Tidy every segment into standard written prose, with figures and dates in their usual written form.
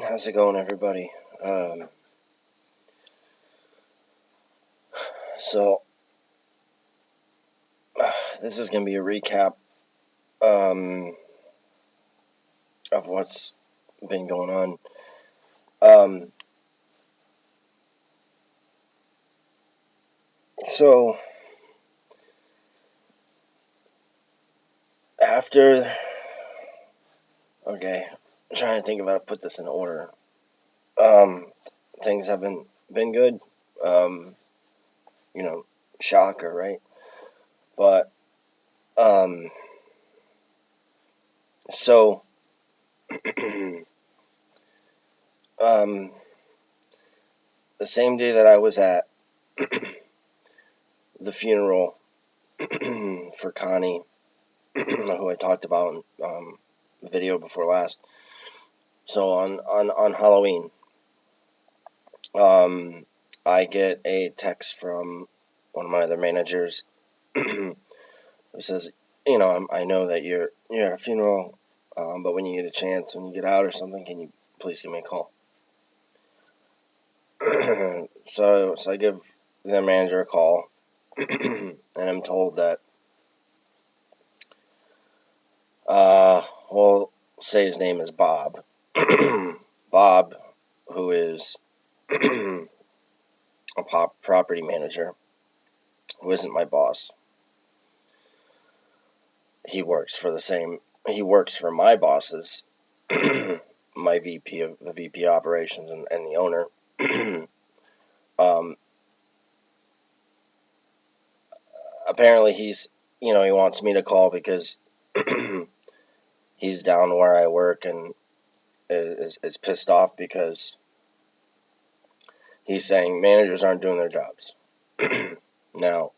How's it going, everybody? So, this is going to be a recap of what's been going on. Um, so, after, okay, I'm trying to think of how to put this in order. Um, Things haven't been good. Um, you know, shocker, right? But, um, so, um, the same day that I was at the funeral for Connie, who I talked about in the video before last. So on Halloween, um, I get a text from one of my other managers who says, I know that you're at a funeral, but when you get a chance, when you get out or something, can you please give me a call? So I give the manager a call, and I'm told that, we'll say his name is Bob. Bob, who is a property manager, who isn't my boss. He works for my bosses, my VP operations and the owner. um, Apparently he wants me to call because he's down where I work and is pissed off because he's saying managers aren't doing their jobs. Now,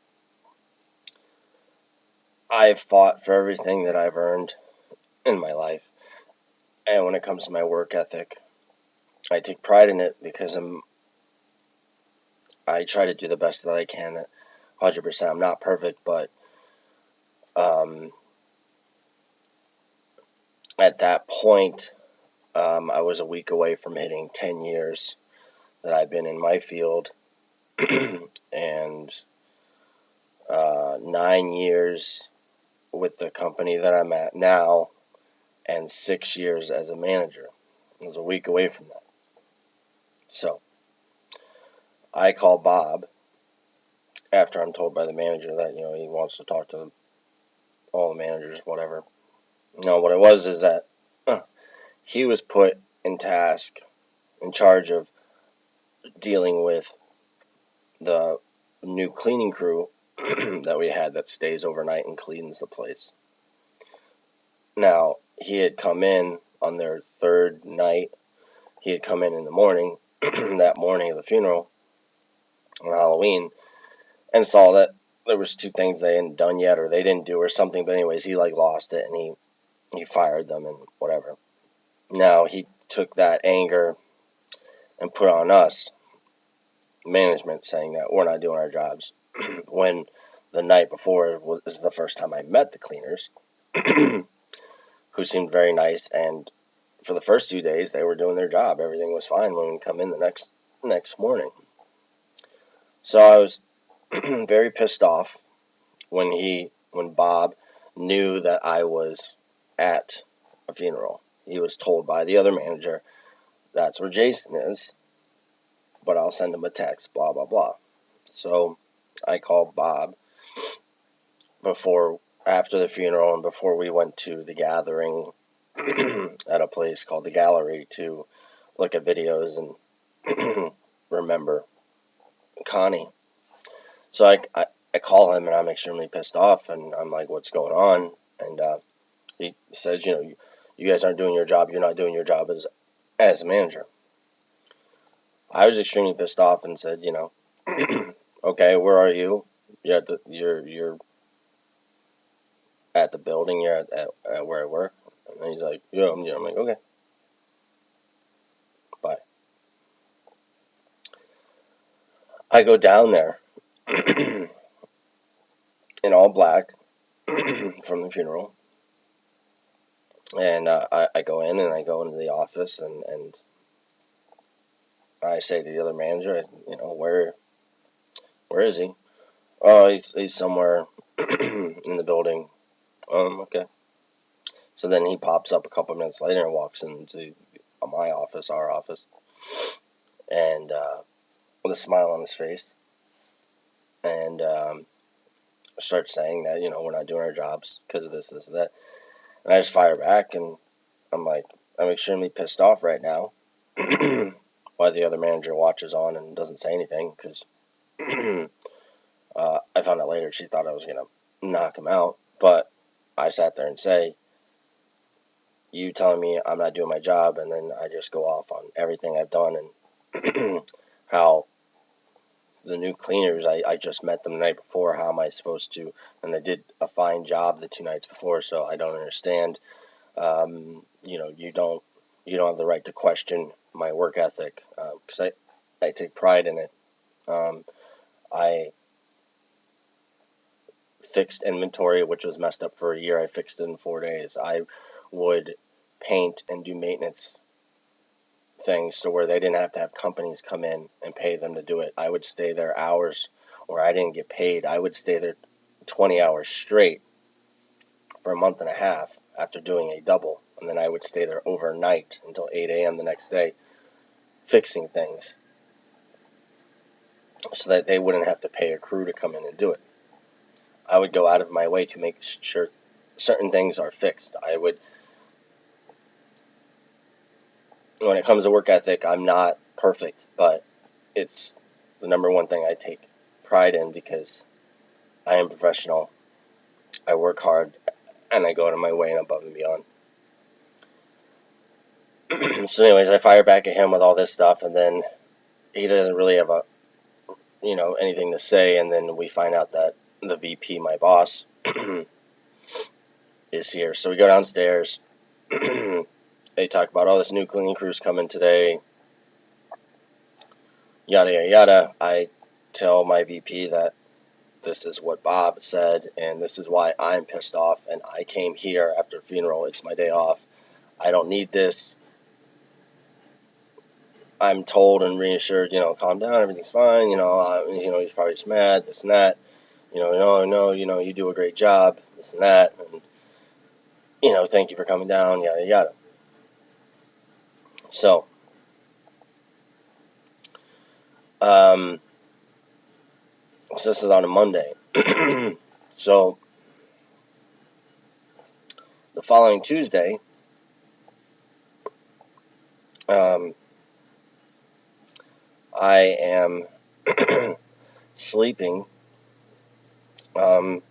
I've fought for everything that I've earned in my life, and when it comes to my work ethic, I take pride in it because I try to do the best that I can. 100%. I'm not perfect, but um, at that point, I was a week away from hitting 10 years that I've been in my field, and 9 years with the company that I'm at now, and 6 years as a manager. I was a week away from that. So I call Bob after I'm told by the manager that he wants to talk to all the managers, whatever. No, what it was is that he was put in task, in charge of dealing with the new cleaning crew that we had that stays overnight and cleans the place. Now, he had come in on their third night. He had come in the morning, that morning of the funeral on Halloween, and saw that there was two things they hadn't done yet, or they didn't do, or something. But anyways, he lost it, and he fired them and whatever. Now he took that anger and put on us, management, saying that we're not doing our jobs. When the night before was the first time I met the cleaners, who seemed very nice, and for the first 2 days they were doing their job. Everything was fine when we come in the next morning. So I was very pissed off when Bob knew that I was at a funeral. He was told by the other manager, that's where Jason is, but I'll send him a text, blah, blah, blah. So I called Bob after the funeral and before we went to the gathering at a place called the Gallery to look at videos and remember Connie. So I call him and I'm extremely pissed off and I'm like, what's going on? And he says, you guys aren't doing your job. You're not doing your job as a manager. I was extremely pissed off and said, okay, where are you? You're at the building. You're at where I work. And he's like, yeah. I'm like, okay, bye. I go down there in all black from the funeral, and I go in and I go into the office and I say to the other manager, where is he? Oh, he's somewhere in the building. Okay. So then he pops up a couple minutes later and walks into my office, our office, and with a smile on his face, and starts saying that we're not doing our jobs because of this, and that. And I just fire back, and I'm like, I'm extremely pissed off right now. Why the other manager watches on and doesn't say anything, because I found out later she thought I was going to knock him out. But I sat there and say, you telling me I'm not doing my job, and then I just go off on everything I've done and how the new cleaners, I just met them the night before. How am I supposed to? And they did a fine job the 2 nights before, so I don't understand. You don't have the right to question my work ethic, because I take pride in it. I fixed inventory, which was messed up for a year. I fixed it in 4 days. I would paint and do maintenance things to where they didn't have to have companies come in and pay them to do it. I would stay there hours where I didn't get paid. I would stay there 20 hours straight for a month and a half after doing a double, and then I would stay there overnight until 8 a.m. the next day fixing things so that they wouldn't have to pay a crew to come in and do it. I would go out of my way to make sure certain things are fixed. When it comes to work ethic, I'm not perfect, but it's the number one thing I take pride in, because I am professional, I work hard, and I go out of my way and above and beyond. So anyways, I fire back at him with all this stuff, and then he doesn't really have anything to say, and then we find out that the VP, my boss, is here. So we go downstairs. They talk about all this new cleaning crews coming today, yada, yada, yada. I tell my VP that this is what Bob said, and this is why I'm pissed off, and I came here after a funeral. It's my day off. I don't need this. I'm told and reassured, calm down, everything's fine, he's probably just mad, this and that, no, you do a great job, this and that, and, thank you for coming down, yada, yada. So, so this is on a Monday. So, the following Tuesday, I am sleeping, and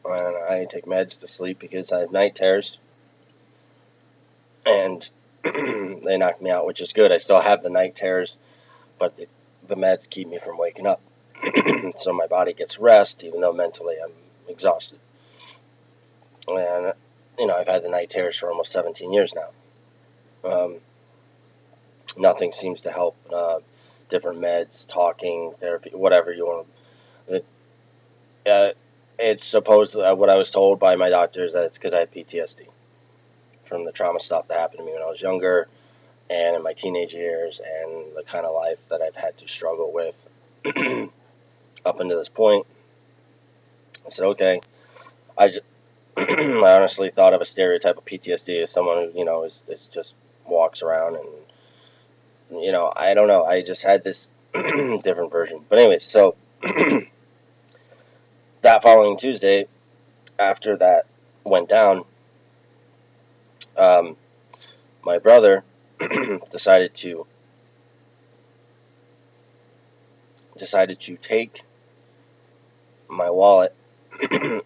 I take meds to sleep because I have night terrors, and they knocked me out, which is good. I still have the night terrors, but the meds keep me from waking up. So my body gets rest, even though mentally I'm exhausted. And, I've had the night terrors for almost 17 years now. Nothing seems to help. Different meds, talking, therapy, whatever you want. It's supposed, what I was told by my doctor is that it's because I had PTSD from the trauma stuff that happened to me when I was younger and in my teenage years, and the kind of life that I've had to struggle with up until this point. I said, okay. I honestly thought of a stereotype of PTSD as someone who, is just walks around and, I don't know. I just had this different version. But anyways, so that following Tuesday, after that went down, my brother decided to take my wallet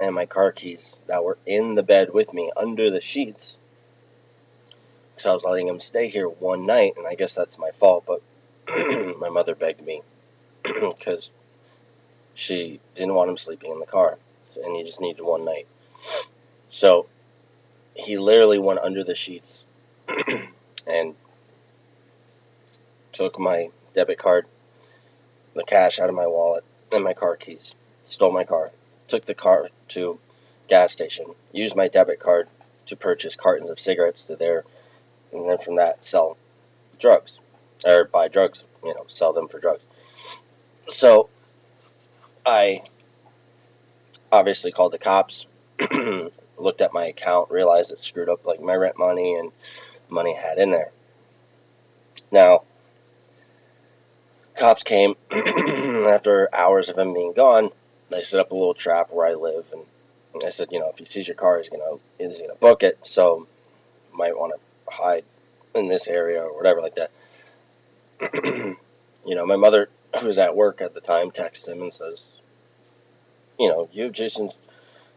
and my car keys that were in the bed with me under the sheets, because I was letting him stay here one night, and I guess that's my fault, but my mother begged me because she didn't want him sleeping in the car, and he just needed one night. So he literally went under the sheets and took my debit card, the cash out of my wallet, and my car keys, stole my car, took the car to gas station, used my debit card to purchase cartons of cigarettes to there, and then from that sell drugs. or buy drugs, sell them for drugs. So I obviously called the cops, looked at my account, realized it screwed up like my rent money and money I had in there. Now, cops came after hours of him being gone. They set up a little trap where I live, and I said, if he sees your car, he's gonna book it. So you might want to hide in this area or whatever like that. My mother, who was at work at the time, texts him and says, you have Jason's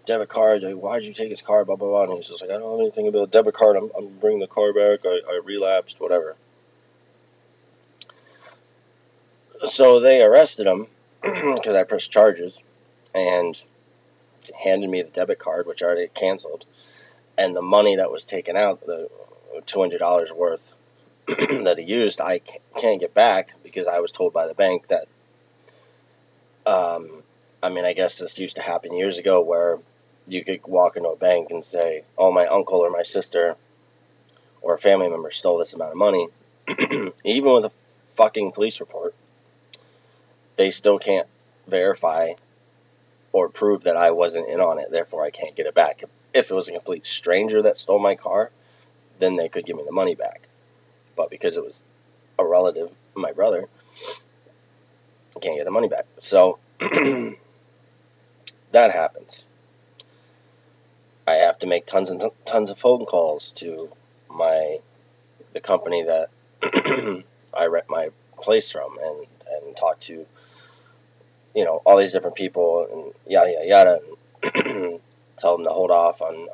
debit card. Why'd you take his car? Blah blah blah. And he's just like, I don't have anything about a debit card. I'm bringing the car back. I relapsed. Whatever. So they arrested him because I pressed charges and handed me the debit card, which I already canceled, and the money that was taken out, the $200 worth that he used, I can't get back because I was told by the bank that, I guess this used to happen years ago where you could walk into a bank and say, oh, my uncle or my sister or a family member stole this amount of money. Even with a fucking police report, they still can't verify or prove that I wasn't in on it, therefore I can't get it back. If it was a complete stranger that stole my car, then they could give me the money back. But because it was a relative, my brother, I can't get the money back. So that happens. I have to make tons and tons of phone calls to the company that I rent my place from, and talk to all these different people and yada yada yada, and tell them to hold off on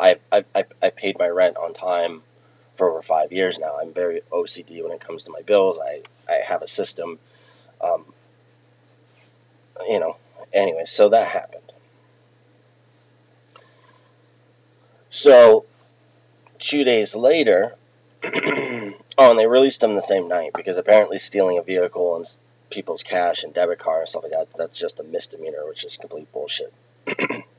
I paid my rent on time for over 5 years now. I'm very OCD when it comes to my bills. I have a system. um, anyway, so that happened. So 2 days later, oh, and they released him the same night because apparently stealing a vehicle and people's cash and debit card and stuff like that, that's just a misdemeanor, which is complete bullshit.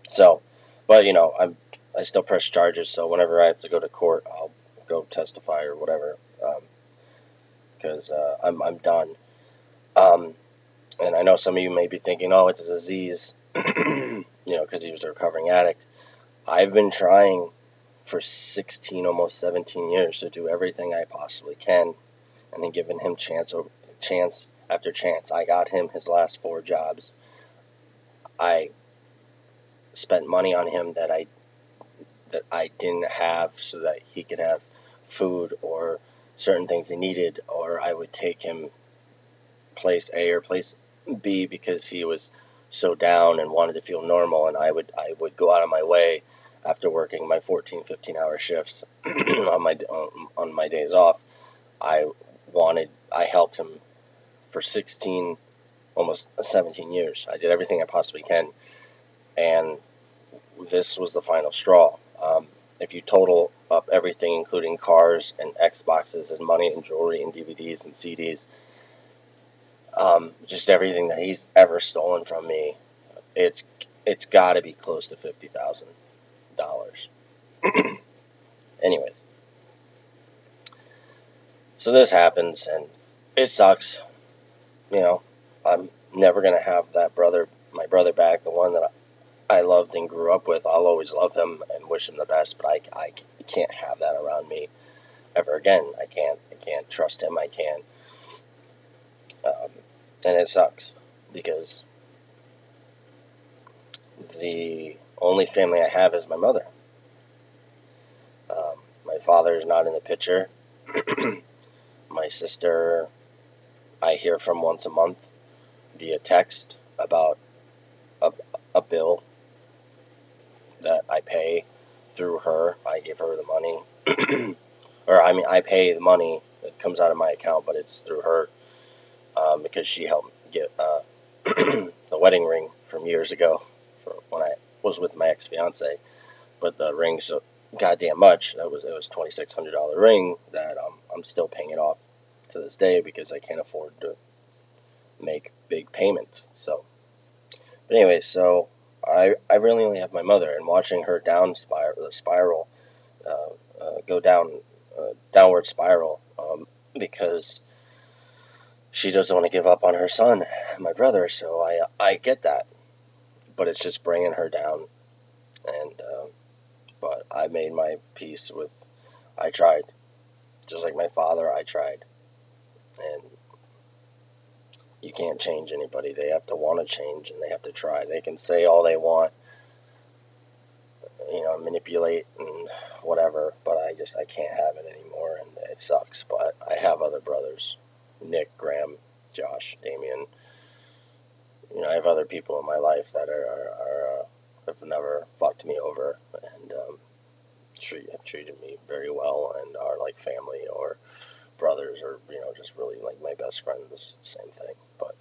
So, but I still press charges, so whenever I have to go to court, I'll go testify or whatever, because I'm done. And I know some of you may be thinking, oh, it's a disease, because he was a recovering addict. I've been trying for 16, almost 17 years to do everything I possibly can, and then giving him chance after chance. I got him his last 4 jobs. I spent money on him that I didn't have so that he could have food or certain things he needed, or I would take him place A or place B because he was so down and wanted to feel normal, and I would go out of my way after working my 14, 15-hour shifts on my days off. I helped him for 16, almost 17 years. I did everything I possibly can, and this was the final straw. If you total up everything, including cars and Xboxes and money and jewelry and DVDs and CDs, just everything that he's ever stolen from me, it's got to be close to $50,000. Anyways, so this happens, and it sucks. I'm never gonna have my brother back, the one that I loved and grew up with. I'll always love him and wish him the best, but I can't have that around me ever again. I can't trust him. I can't, and it sucks because the only family I have is my mother. My father is not in the picture. My sister, I hear from once a month via text about a bill that I pay through her. I give her the money. I pay the money. It comes out of my account, but it's through her, because she helped get the wedding ring from years ago for when I was with my ex-fiance. But the ring's so goddamn much. It was $2,600 ring that I'm still paying it off to this day because I can't afford to make big payments. So, but anyway, so I really only have my mother, and watching her go down, downward spiral, because she doesn't want to give up on her son, my brother, so I get that. But it's just bringing her down. And but I made my peace with, I tried. Just like my father, I tried. And you can't change anybody. They have to want to change, and they have to try. They can say all they want, manipulate and whatever, but I can't have it anymore, and it sucks. But I have other brothers, Nick, Graham, Josh, Damien. I have other people in my life that have never fucked me over, and have treated me very well, and are like family or brothers, or just really like my best friends. Same thing. But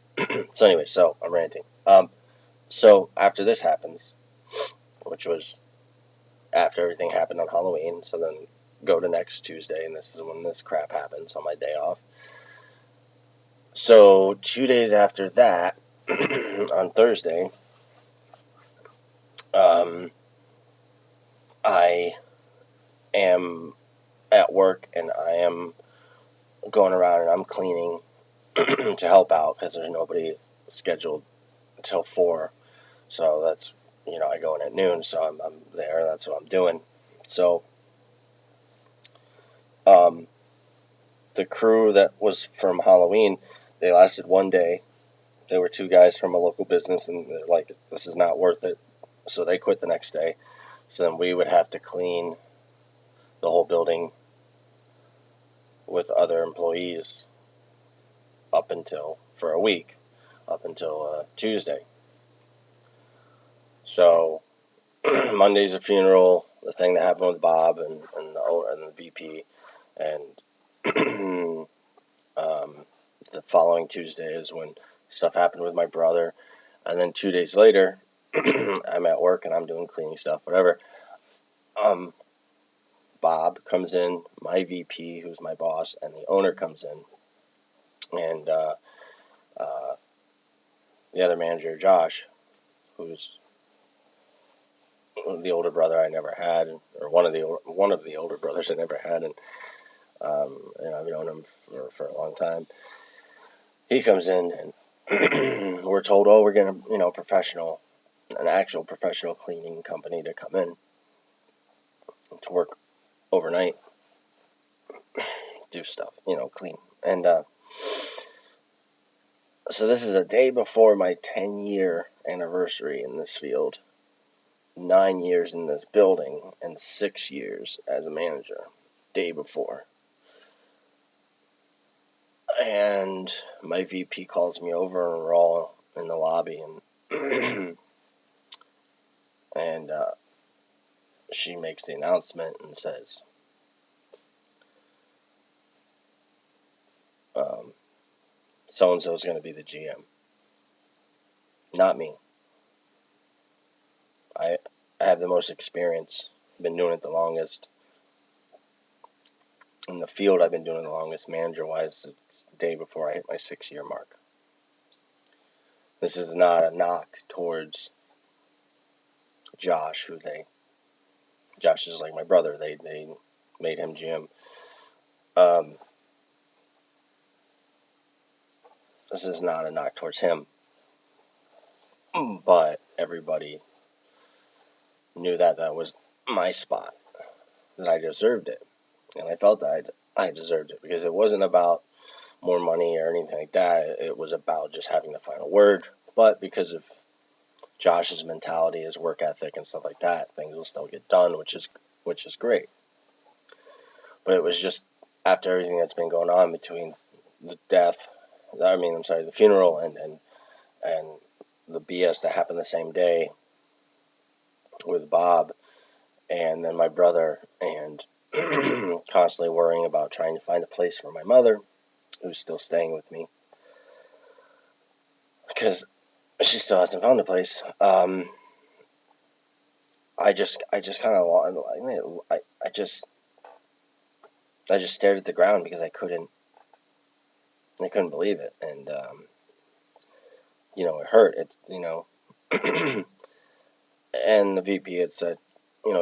so anyway, so I'm ranting. So after this happens, which was after everything happened on Halloween, so then go to next Tuesday, and this is when this crap happens on my day off. So 2 days after that, on Thursday, I am at work, and I am going around, and I'm cleaning to help out because there's nobody scheduled until 4. So that's, I go in at noon, so I'm there, that's what I'm doing. So the crew that was from Halloween, they lasted 1 day. They were 2 guys from a local business, and they're like, this is not worth it. So they quit the next day. So then we would have to clean the whole building with other employees for a week, up until Tuesday. So Monday's a funeral, the thing that happened with Bob and the VP, and the following Tuesday is when stuff happened with my brother, and then 2 days later, I'm at work and I'm doing cleaning stuff, whatever. Bob comes in, my VP, who's my boss, and the owner comes in, and the other manager, Josh, who's the older brother I never had, or one of the older brothers I never had, and I've known him for a long time. He comes in, and we're told, we're getting an actual professional cleaning company to come in to work overnight, do stuff, clean. And so this is a day before my 10-year anniversary in this field, 9 years in this building, and 6 years as a manager, day before. And my VP calls me over, and we're all in the lobby, and and she makes the announcement and says, so-and-so is going to be the GM. Not me. I have the most experience, been doing it the longest. In the field, I've been doing it the longest, manager-wise. It's the day before I hit my 6-year mark. This is not a knock towards Josh, Josh is like my brother. They made him GM. This is not a knock towards him, but everybody knew that was my spot, that I deserved it, and I felt that I deserved it, because it wasn't about more money or anything like that. It was about just having the final word. But because of Josh's mentality, his work ethic, and stuff like that, things will still get done, which is great. But it was just after everything that's been going on between the funeral and the BS that happened the same day with Bob, and then my brother, and constantly worrying about trying to find a place for my mother, who's still staying with me, because she still hasn't found a place. I just kind of, I just stared at the ground, because I couldn't believe it, and it hurt. And the VP had said,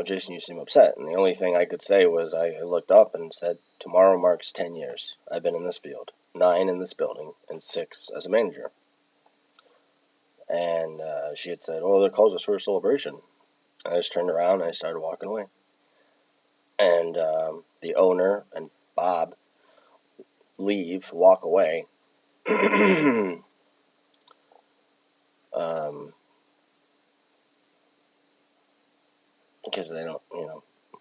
Jason, you seem upset, and the only thing I could say was I looked up and said, tomorrow marks 10 years I've been in this field. 9 in this building and 6 as a manager. And she had said, "Oh, they called us for a celebration." And I just turned around and I started walking away. And the owner and Bob walk away. Because they don't,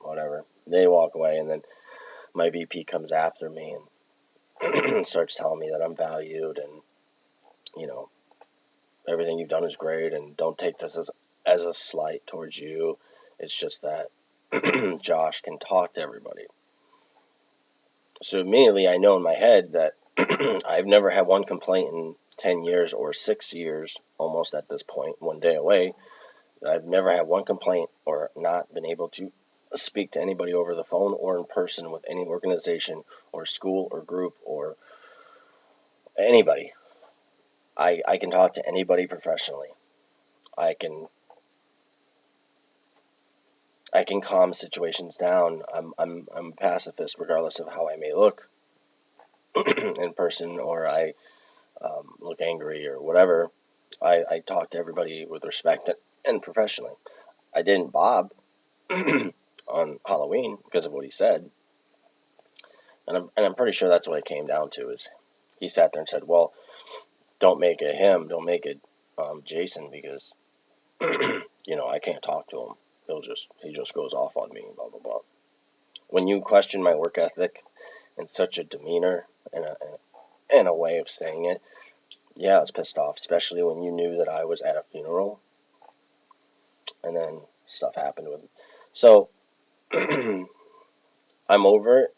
whatever. They walk away, and then my VP comes after me and starts telling me that I'm valued, and everything you've done is great, and don't take this as a slight towards you. It's just that Josh can talk to everybody. So immediately I know in my head that I've never had one complaint in 10 years or 6 years, almost at this point, one day away. I've never had one complaint or not been able to speak to anybody over the phone or in person with any organization or school or group or anybody. I can talk to anybody professionally. I can calm situations down. I'm a pacifist regardless of how I may look in person, or I look angry or whatever. I talk to everybody with respect and professionally. I didn't Bob on Halloween because of what he said, and I'm pretty sure that's what it came down to. Is he sat there and said, "Well, don't make it him, don't make it Jason, because I can't talk to him. He just goes off on me, blah blah blah." When you question my work ethic in such a demeanor and a way of saying it, yeah, I was pissed off, especially when you knew that I was at a funeral, and then stuff happened with it. So I'm over it,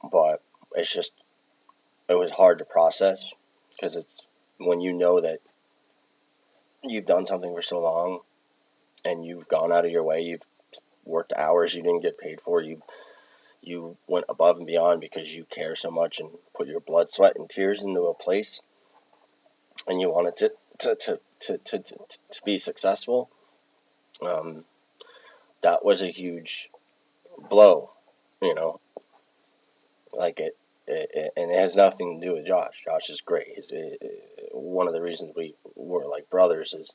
but it was hard to process, because it's when you know that you've done something for so long and you've gone out of your way, you've worked hours you didn't get paid for, you went above and beyond because you care so much and put your blood, sweat, and tears into a place, and you want it to be successful. That was a huge blow, like and it has nothing to do with Josh. Josh is great. One of the reasons we were like brothers is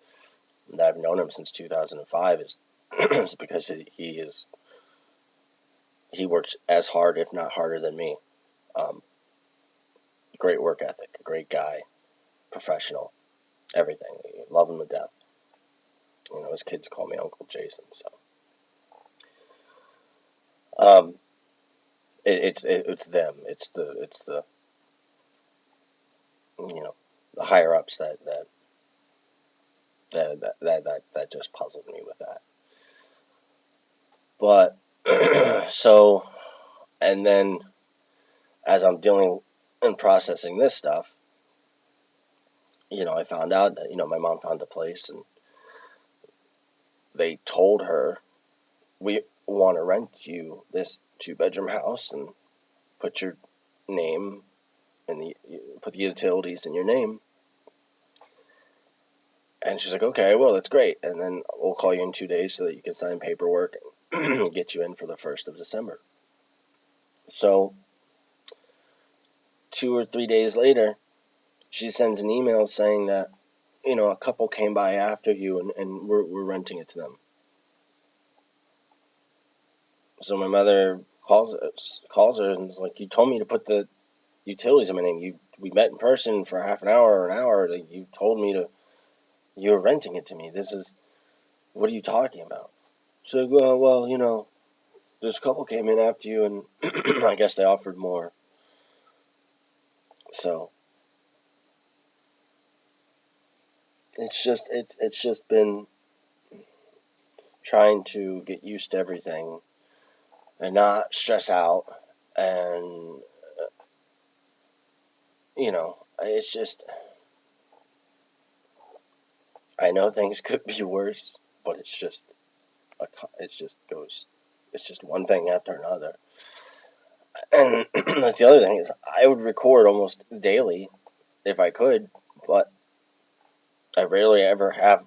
that I've known him since 2005 is because he works as hard, if not harder, than me. Great work ethic, great guy, professional, everything. Love him to death. His kids call me Uncle Jason. So, it's them. It's the the higher ups that just puzzled me with that. But so, and then as I'm dealing and processing this stuff, I found out that my mom found a place, and they told her, "We want to rent you this 2-bedroom house and put your name and put the utilities in your name." And she's like, "Okay, well, that's great. And then we'll call you in 2 days so that you can sign paperwork and get you in for the 1st of December." So 2 or 3 days later, she sends an email saying that, a couple came by after you, and we're renting it to them. So my mother calls her and is like, "You told me to put the utilities in my name. We met in person for half an hour or an hour. Like, you told me you were renting it to me. What are you talking about?" So, well, this couple came in after you, and I guess they offered more. So it's just been trying to get used to everything and not stress out, and it's just, I know things could be worse, but it's just one thing after another. And that's the other thing, is I would record almost daily if I could, but I rarely ever have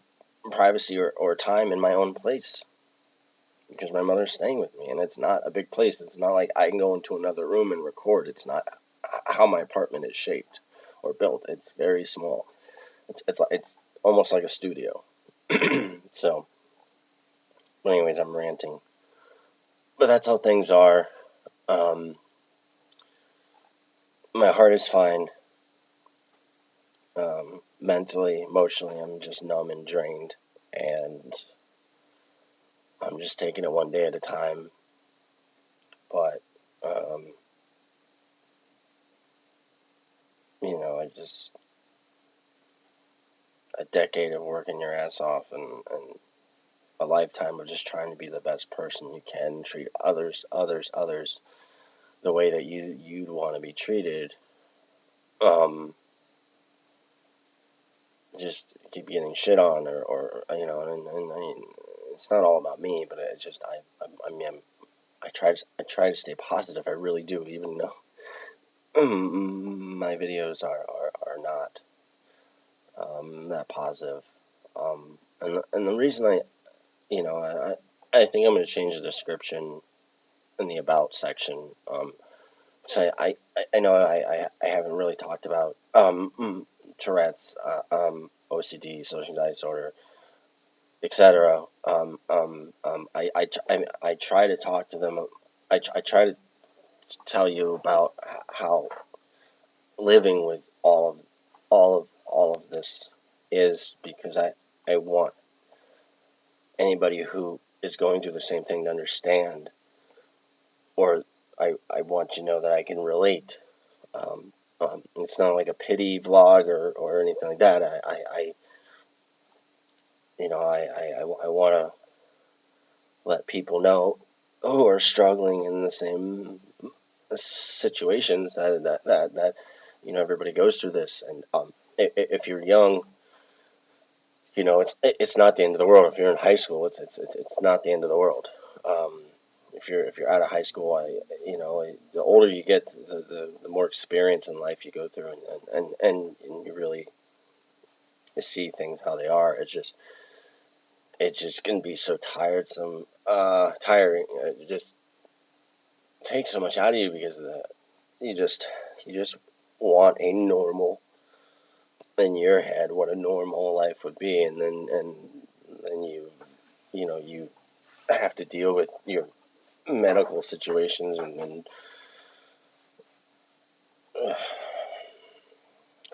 privacy or time in my own place. because my mother's staying with me, and it's not a big place. It's not like I can go into another room and record. It's not how my apartment is shaped or built. It's very small. It's almost like a studio. So, but anyways, I'm ranting. But that's how things are. My heart is fine. Mentally, emotionally, I'm just numb and drained, and I'm just taking it one day at a time. But I just a decade of working your ass off, and a lifetime of just trying to be the best person you can, treat others the way that you'd want to be treated. Just keep getting shit on, or and I mean, it's not all about me, but it's just I mean I try to stay positive. I really do, even though my videos are not that positive. And the reason I think I'm going to change the description in the about section. So I know I haven't really talked about Tourette's, OCD, social anxiety disorder, etc. I try to talk to them. I try to tell you about how living with all of this is, because I want anybody who is going through the same thing to understand, or I want you to know that I can relate. It's not like a pity vlog or anything like that. I want to let people know who are struggling in the same situations that everybody goes through this. And if you're young, it's not the end of the world. If you're in high school, it's not the end of the world. Um, if you're out of high school, the older you get, the more experience in life you go through, and you really see things how they are. It's just can be so tiring. It just takes so much out of you, because you just you just want a normal, in your head, what a normal life would be, and then you have to deal with your medical situations,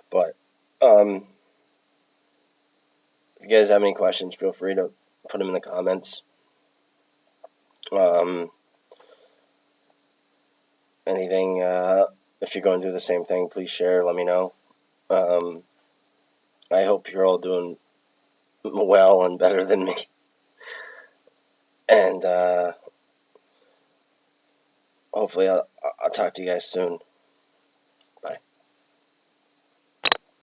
but if you guys have any questions, feel free to put them in the comments. Um, Anything, if you're going through the same thing, please share. Let me know. Um, I hope you're all doing well and better than me. And hopefully I'll talk to you guys soon.